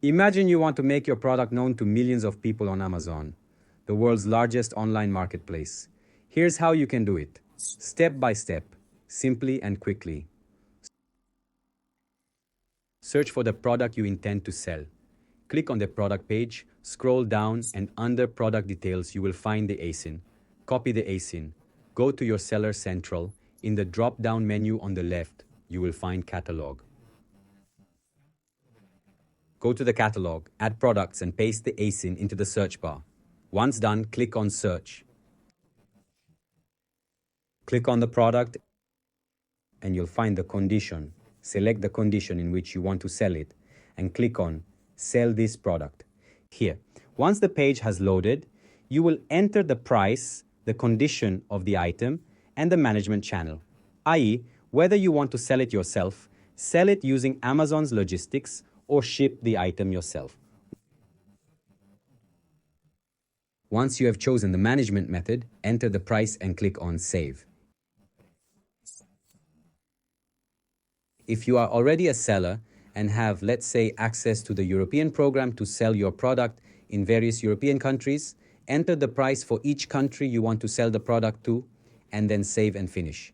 Imagine you want to make your product known to millions of people on Amazon, the world's largest online marketplace. Here's how you can do it. Step by step, simply and quickly. Search for the product you intend to sell. Click on the product page, scroll down, and under product details you will find the ASIN. Copy the ASIN. Go to your Seller Central. In the drop-down menu on the left, you will find Catalog. Go to the catalog, add products, and paste the ASIN into the search bar. Once done, click on Search. Click on the product and you'll find the condition. Select the condition in which you want to sell it and click on Sell this product. Here, once the page has loaded, you will enter the price, the condition of the item, and the management channel, i.e., whether you want to sell it yourself, sell it using Amazon's logistics, or ship the item yourself. Once you have chosen the management method, enter the price and click on Save. If you are already a seller and have, let's say, access to the European program to sell your product in various European countries, enter the price for each country you want to sell the product to, and then save and finish.